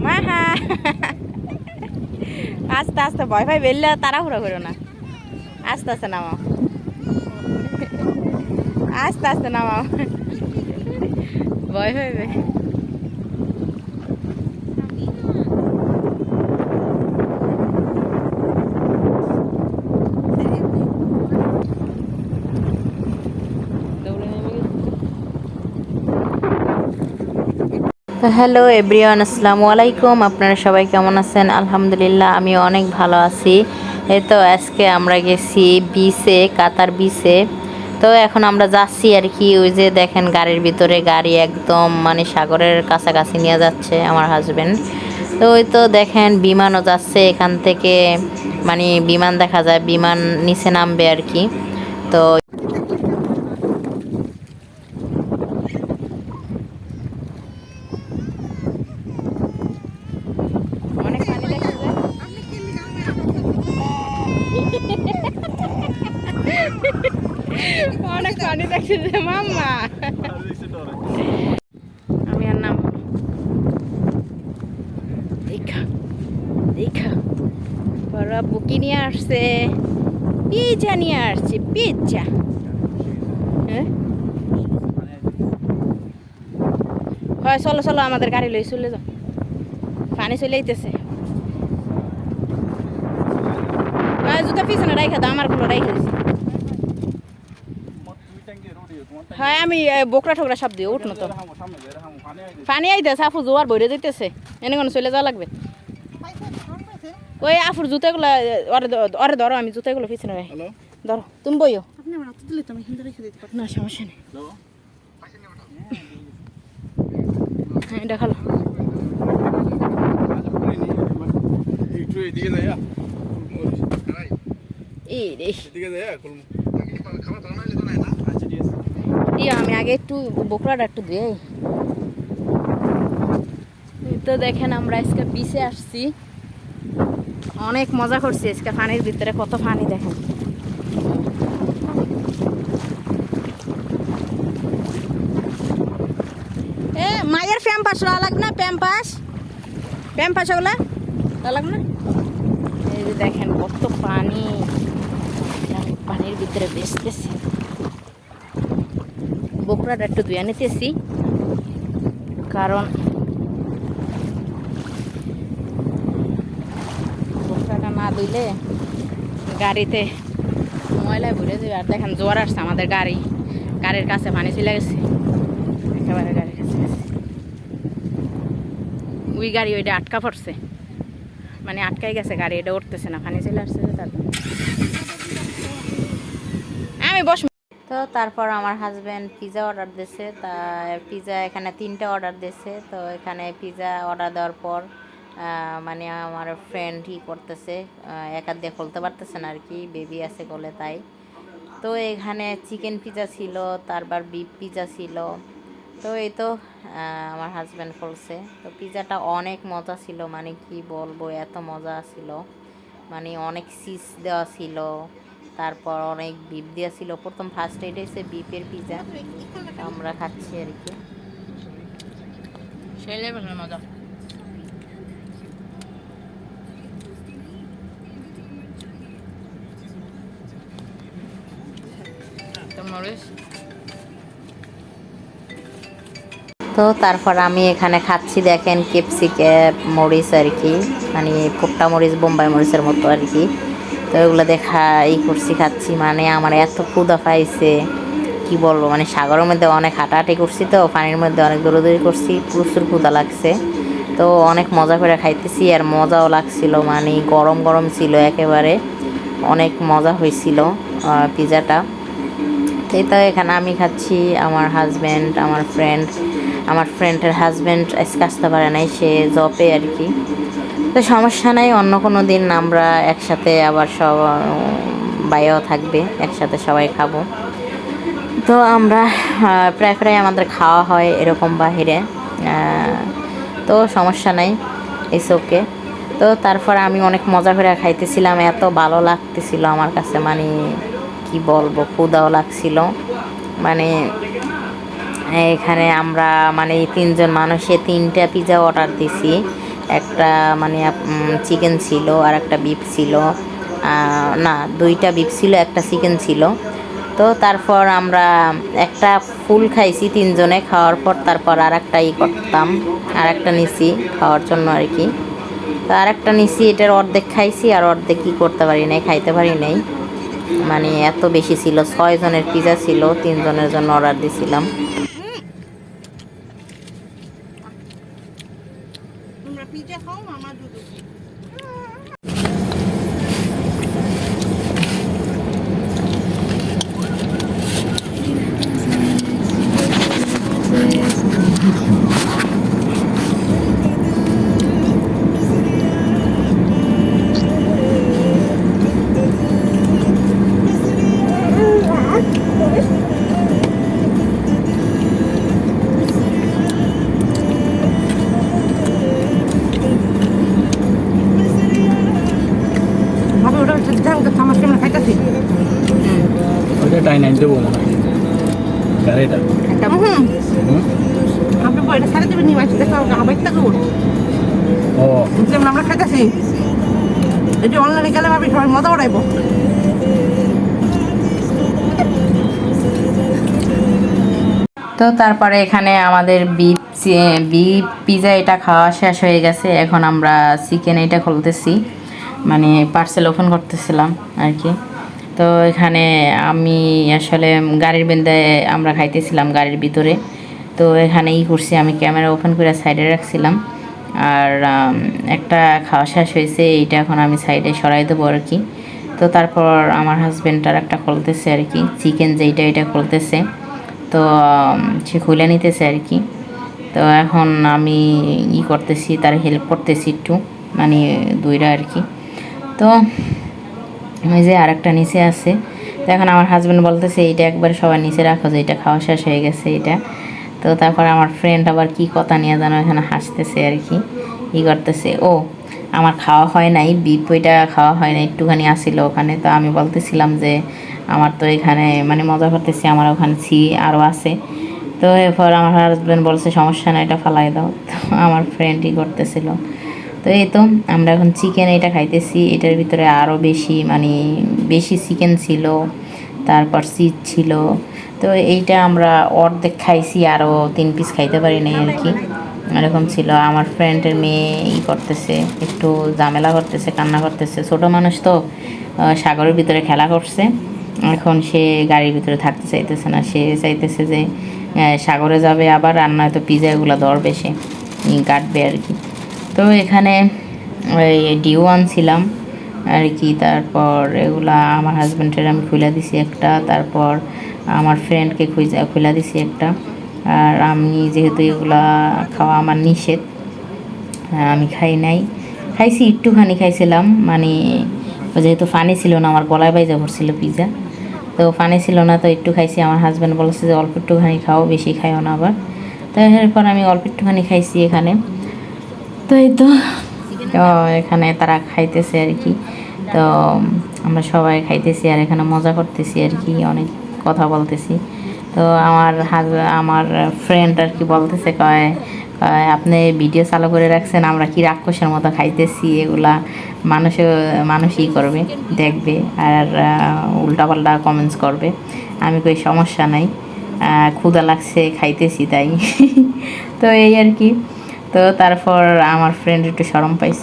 মাহা আস্তে আস্তে ভয় ভাই বেললে তাড়াহুড়ো করো না, আস্তে আস্তে নামাও, আস্তে আস্তে নামাও, ভয় হইবে। তো হ্যালো এভরিওয়ান, আসসালামু আলাইকুম। আপনারা সবাই কেমন আছেন? আলহামদুলিল্লাহ আমি অনেক ভালো আছি। এই তো আজকে আমরা গেছি বিচে, কাতার বিচে। তো এখন আমরা যাচ্ছি আর কি। ওই যে দেখেন গাড়ির ভিতরে গাড়ি একদম মানে সাগরের কাছাকাছি নিয়ে যাচ্ছে আমার হাজবেন্ড। তো ওই তো দেখেন বিমানও যাচ্ছে এখান থেকে, মানে বিমান দেখা যায়, বিমান নিচে নামবে আর কি। তো অনেক পানি দেখছে যে অনেক পানি দেখছে যে মাম্মা, আমি আর নাম দেখা দেখা বড় বুকি নিয়ে আসছে, পিজ্জা নিয়ে আসছে, পিজ্জা। হ্যাঁ হয়, চলো চলো আমাদের গাড়ি লই চলে যাও, পানি চলে আইতেছে। জুতা পিছনে রাইখা দাও, আমার গুলো রাইখা দিছি। হ্যাঁ আমি বোকরা ঠোকরা সব দিয়ে উঠনো তো, পানি আইতেছে, আফু জোয়ার ভরে যেতেছে, এনে কোনো চলে যাওয়া লাগবে। ওই আফুর জুতাগুলো ওরে ওরে ধরো, আমি জুতাগুলো পিছনে রাই ধরো, তুমি বইও না, সমস্যা নেই। হ্যাঁ দেখালো এই রে, আমি আগে একটু বোকরাটা একটু দিয়ে। তো দেখেন আমরা আজকে বিচে আসছি, অনেক মজা করছি আজকে। পানির ভিতরে কত পানি দেখেন। এ মায়ের প্যাম্পাস লাগবে না, প্যাম্পাস প্যাম্পাস ওগুলা লাগবে না। এই যে দেখেন কত পানি, পানির ভিতরে বেসতেছি। বোকরাটা একটু ধুয়ে নিতেছি, কারণ বোকরাটা না ধুইলে গাড়িতে ময়লায় ভরে যাবে। আর দেখেন জোয়ার আসছে আমাদের গাড়ির কাছে পানি চলে গেছে, একেবারে গাড়ির কাছে গেছে। ওই গাড়ি ওইটা আটকা পড়ছে, মানে আটকাই গেছে গাড়ি, এটা উঠতেছে না, পানি চলে আসছে তারপর আমি বস। তো তারপর আমার হাজব্যান্ড পিৎজা অর্ডার দিয়েছে, তা পিৎজা এখানে 3টা অর্ডার দিয়েছে। তো এখানে পিৎজা অর্ডার দেওয়ার পর মানে আমার ফ্রেন্ড করতেছে, একা দিয়ে খুলতে পারতেছে না আর কি, বেবি আছে বলে তাই। তো এখানে চিকেন পিৎজা ছিল, তারপর বিফ পিৎজা ছিল। তো এই তো আমার হাজব্যান্ড করছে। তো পিৎজাটা অনেক মজা ছিল, মানে কি বলবো, এত মজা ছিল, মানে অনেক চিজ দেওয়া ছিল, তারপর অনেক বিফ দেওয়া ছিল। প্রথম ফার্স্ট এটা হচ্ছে বিফের পিৎজা, আমরা খাচ্ছি আর কি, সেই লেভেলের মজা। তো তারপর আমি এখানে খাচ্ছি, দেখেন ক্যাপসিকে মরিচ আর কি, মানে ফুটটা মরিচ, বোম্বাই মরিচের মতো আর কি। তো এগুলো দেখা করছি, খাচ্ছি, মানে আমার এত ক্ষুধা পাইছে কি বলবো, মানে সাগরের মধ্যে অনেক হাঁটাহাঁটি করছি, তো পানির মধ্যে অনেক দৌড়াদৌড়ি করছি, প্রচুর ক্ষুধা লাগছে। তো অনেক মজা করে খাইতেছি, আর মজাও লাগছিল, মানে গরম গরম ছিল একেবারে, অনেক মজা হয়েছিল পিৎজাটা। এই তো এখানে আমি খাচ্ছি, আমার হাজব্যান্ড, আমার ফ্রেন্ডের হাজব্যান্ড আজকে আসতে পারে নাই, সে জবে আর কি। তো সমস্যা নাই, অন্য কোনো দিন আমরা একসাথে আবার সব বাইরেও থাকবে, একসাথে সবাই খাবো। তো আমরা প্রায় প্রায় আমাদের খাওয়া হয় এরকম বাহিরে, তো সমস্যা নাই, ইটস ওকে। তো তারপর আমি অনেক মজা করে খাইতেছিলাম, এত ভালো লাগতেছিল আমার কাছে, মানে কি বলবো, ক্ষুধাও লাগছিল, মানে এখানে আমরা মানে এই তিনজন মানুষে তিনটা পিৎজা অর্ডার দিছি। একটা মানে চিকেন ছিল, আর একটা বিফ ছিল, না দুইটা বিফ ছিল, একটা চিকেন ছিল। তো তারপর আমরা একটা ফুল খাইছি তিনজনে, খাওয়ার পর তারপর আর একটা করতাম, আর একটা নিছি খাওয়ার জন্য আর কি। তো আর একটা নিছি, এটার অর্ধেক খাইছি আর অর্ধেক কি করতে পারি নাই, খাইতে পারি নাই, মানে এত বেশি ছিল। 6 জনের পিৎজা ছিল, 3 জনের জন্য অর্ডার দিছিলাম। ওইটা টাই নাইন দেবো মনে হয় গাড়িটা আপনি এটা ছাড়ে দেবেন নিয়ে আসতে দেখো আবার তা করুন ও যেমন আমরা খাইতেছি এই যে অনলাইনে গেলে ভাবি সবাই মজা উড়াইবো। তো তারপরে এখানে আমাদের বিফ পিৎজা এটা খাওয়া শেষ হয়ে গেছে। এখন আমরা চিকেন এটা খুলতেছি, মানে পার্সেল ওপেন করতেছিলাম আর কি। তো এখানে আমি আসলে গাড়ির বেঁধে আমরা খাইতেছিলাম গাড়ির ভিতরে। তো এখানে করছি, আমি ক্যামেরা ওপেন করে সাইডে রাখছিলাম। আর একটা খাওয়া শেষ হয়েছে, এইটা এখন আমি সাইডে সরাই দেবো আর কি। তো তারপর আমার হাজব্যান্ডটার একটা খুলতেছে আর কি, চিকেন যেইটা এটা খুলতেছে। তো সে খুলে নিতেছে আর কি। তো এখন আমি করতেছি, তার হেল্প করতেছি একটু, মানে দুইটা আর কি। তো ওই যে আর একটা নিচে আছে। তো এখন আমার হাজব্যান্ড বলতেছে এইটা একবার সবার নিচে রাখো, যে এটা খাওয়া শেষ হয়ে গেছে এটা। তো তারপর আমার ফ্রেন্ড আবার কি কথা নিয়ে যেন এখানে হাসতেছে আর কি, করতেছে। ও আমার খাওয়া হয় নাই, বিপ ওইটা খাওয়া হয় না, একটুখানি আসিল ওখানে। তো আমি বলতেছিলাম যে আমার তো এখানে মানে মজা করতেছি, আমার ওখানে আরও আছে। তো এরপর আমার হাজব্যান্ড বলছে সমস্যা না, এটা ফালাই দাও। তো আমার ফ্রেন্ডই করতেছিল। তো এই তো আমরা এখন চিকেন এটা খাইতেছি, এটার ভিতরে আরও বেশি মানে বেশি চিকেন ছিল, তারপর চিজ ছিল। তো এইটা আমরা অর্ধেক খাইছি, আরও 3 পিস খাইতে পারি নাই আর কি, এরকম ছিল। আমার ফ্রেন্ডের মেয়ে করতেছে, একটু ঝামেলা করতেছে, কান্না করতেছে, ছোটো মানুষ তো, সাগরের ভিতরে খেলা করছে। এখন সে গাড়ির ভিতরে থাকতে চাইতেছে না, সে চাইতেছে যে সাগরে যাবে আবার, আর নয়তো পিজা এগুলো ধরবে, সে কাটবে আর কি। তো এখানে ওই ডিও আনছিলাম আর কি। তারপর এগুলা আমার হাজব্যান্ডের আমি খুলে দিছি একটা, তারপর আমার ফ্রেন্ডকে খুলে দিছি একটা। আর আমি যেহেতু এগুলা খাওয়া আমার নিষেধ, আমি খাই নাই, খাইছি একটুখানি খাইছিলাম, মানে যেহেতু ফানি ছিল না, আমার গলায় বাইজা পড়ছিল পিজা, তো ফানি ছিল না, তো একটু খাইছি। আমার হাজব্যান্ড বলেছে যে অল্প একটুখানি খাও, বেশি খাইও না আবার। তো এরপর আমি অল্প একটুখানি খাইছি এখানে। তো এই তো এখানে তারা খাইতেছে আর কি। তো আমরা সবাই খাইতেছি আর এখানে মজা করতেছি আর কি, অনেক কথা বলতেছি। তো আমার ফ্রেন্ড আর কি বলতেছে, কয় আপনি ভিডিও চালু করে রাখছেন, আমরা কি রাক্ষসের মতো খাইতেছি, এগুলা মানুষই করবে, দেখবে আর উল্টাপাল্টা কমেন্টস করবে। আমি কই সমস্যা নাই, ক্ষুধা লাগছে খাইতেছি তাই। তো এই আর কি। তো তারপর আমার ফ্রেন্ড একটু শরম পাইছে।